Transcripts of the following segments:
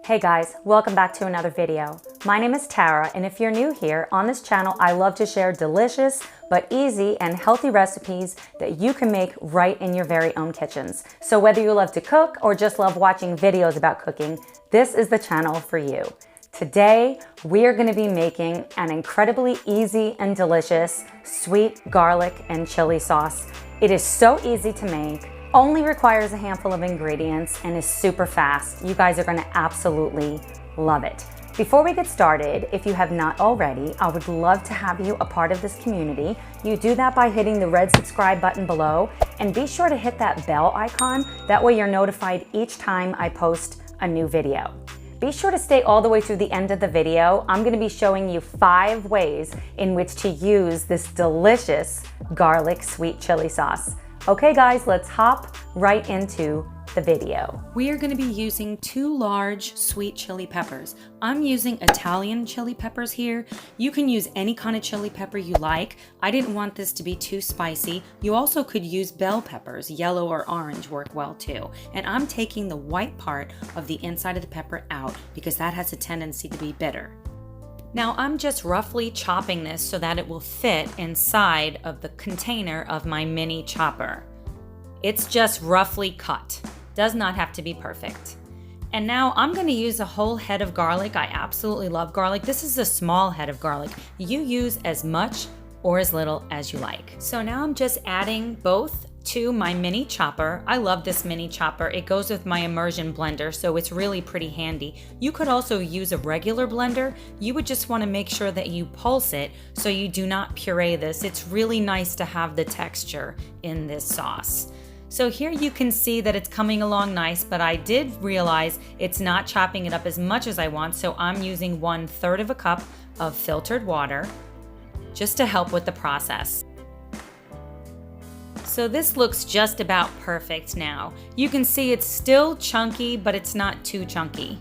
Hey guys, welcome back to another video. My name is Tara, and if you're new here, on this channel I love to share delicious but easy and healthy recipes that you can make right in your very own kitchens. So whether you love to cook or just love watching videos about cooking, this is the channel for you. Today, we are going to be making an incredibly easy and delicious sweet garlic and chili sauce. It is so easy to make, only requires a handful of ingredients, and is super fast. You guys are going to absolutely love it. Before we get started, if you have not already, I would love to have you a part of this community. You do that by hitting the red subscribe button below, and be sure to hit that bell icon. That way you're notified each time I post a new video. Be sure to stay all the way through the end of the video. I'm going to be showing you 5 ways in which to use this delicious garlic sweet chili sauce. Okay guys, let's hop right into the video. We are going to be using 2 large sweet chili peppers. I'm using Italian chili peppers here. You can use any kind of chili pepper you like. I didn't want this to be too spicy. You also could use bell peppers. Yellow or orange work well too. And I'm taking the white part of the inside of the pepper out because that has a tendency to be bitter. Now I'm just roughly chopping this so that it will fit inside of the container of my mini chopper. It's just roughly cut. Does not have to be perfect. And now I'm going to use a whole head of garlic. I absolutely love garlic. This is a small head of garlic. You use as much or as little as you like. So now I'm just adding both to my mini chopper. I love this mini chopper. It goes with my immersion blender, so it's really pretty handy. You could also use a regular blender. You would just want to make sure that you pulse it so you do not puree this. It's really nice to have the texture in this sauce. So here you can see that it's coming along nice, but I did realize it's not chopping it up as much as I want, so I'm using 1/3 of a cup of filtered water just to help with the process. So this looks just about perfect now. You can see it's still chunky, but it's not too chunky.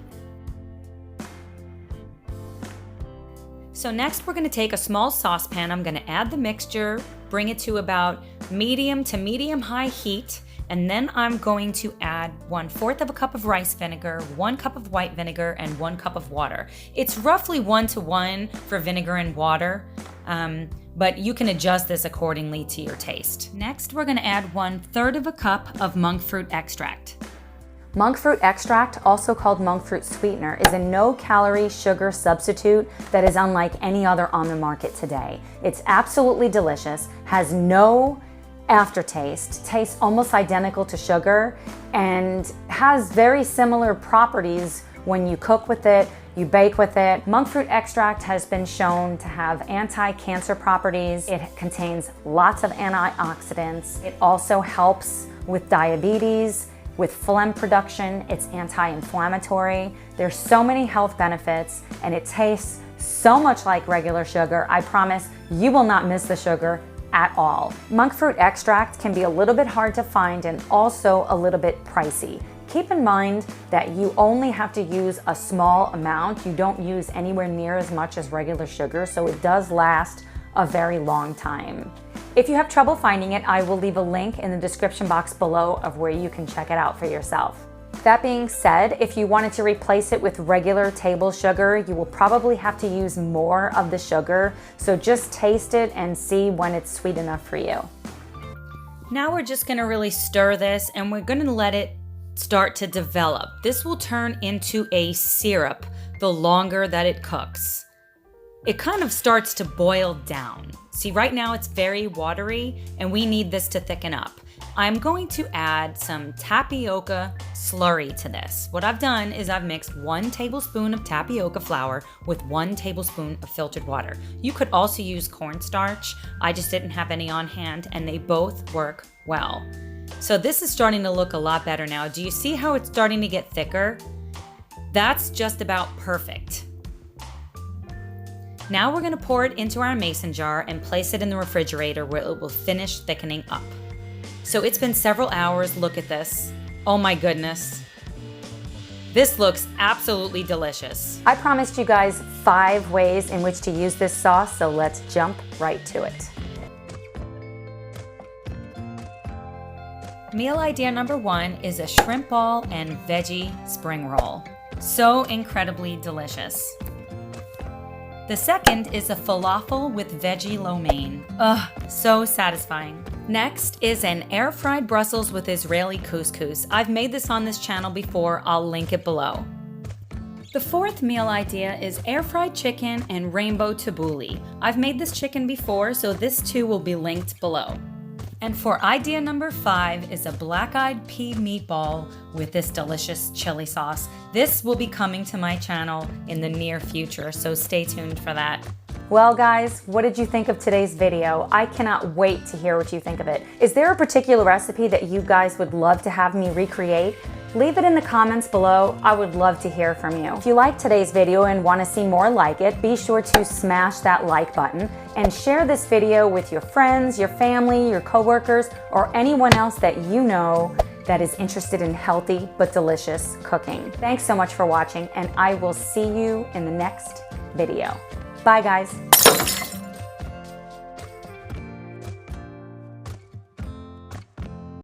So next we're going to take a small saucepan. I'm going to add the mixture, bring it to about medium to medium-high heat, and then I'm going to add 1/4 of a cup of rice vinegar, 1 cup of white vinegar, and 1 cup of water. It's roughly 1-to-1 for vinegar and water, but you can adjust this accordingly to your taste. Next, we're going to add 1/3 of a cup of Monkfruit Extract. Monkfruit extract, also called monkfruit sweetener, is a no-calorie sugar substitute that is unlike any other on the market today. It's absolutely delicious, has no aftertaste, tastes almost identical to sugar, and has very similar properties when you cook with it, you bake with it. Monkfruit extract has been shown to have anti-cancer properties. It contains lots of antioxidants. It also helps with diabetes, with phlegm production. It's anti-inflammatory. There's so many health benefits, and it tastes so much like regular sugar. I promise you will not miss the sugar at all. Monkfruit extract can be a little bit hard to find and also a little bit pricey. Keep in mind that you only have to use a small amount. You don't use anywhere near as much as regular sugar, so it does last a very long time. If you have trouble finding it, I will leave a link in the description box below of where you can check it out for yourself. That being said, if you wanted to replace it with regular table sugar, you will probably have to use more of the sugar, so just taste it and see when it's sweet enough for you. Now we're just going to really stir this, and we're going to let it start to develop. This will turn into a syrup the longer that it cooks. It kind of starts to boil down. See, right now it's very watery, and we need this to thicken up. I'm going to add some tapioca slurry to this. What I've done is I've mixed 1 tablespoon of tapioca flour with 1 tablespoon of filtered water. You could also use cornstarch. I just didn't have any on hand, and they both work well. So this is starting to look a lot better now. Do you see how it's starting to get thicker? That's just about perfect. Now we're going to pour it into our mason jar and place it in the refrigerator where it will finish thickening up. So it's been several hours. Look at this. Oh my goodness. This looks absolutely delicious. I promised you guys 5 ways in which to use this sauce, so let's jump right to it. Meal idea number 1 is a shrimp ball and veggie spring roll. So incredibly delicious. The second is a falafel with veggie lo mein. Ugh, so satisfying. Next is an air-fried Brussels with Israeli couscous. I've made this on this channel before, I'll link it below. The fourth meal idea is air-fried chicken and rainbow tabbouleh. I've made this chicken before, so this too will be linked below. And for idea number 5 is a black-eyed pea meatball with this delicious chili sauce. This will be coming to my channel in the near future, so stay tuned for that. Well guys, what did you think of today's video? I cannot wait to hear what you think of it. Is there a particular recipe that you guys would love to have me recreate? Leave it in the comments below. I would love to hear from you. If you liked today's video and want to see more like it, be sure to smash that like button and share this video with your friends, your family, your coworkers, or anyone else that you know that is interested in healthy but delicious cooking. Thanks so much for watching, and I will see you in the next video. Bye guys.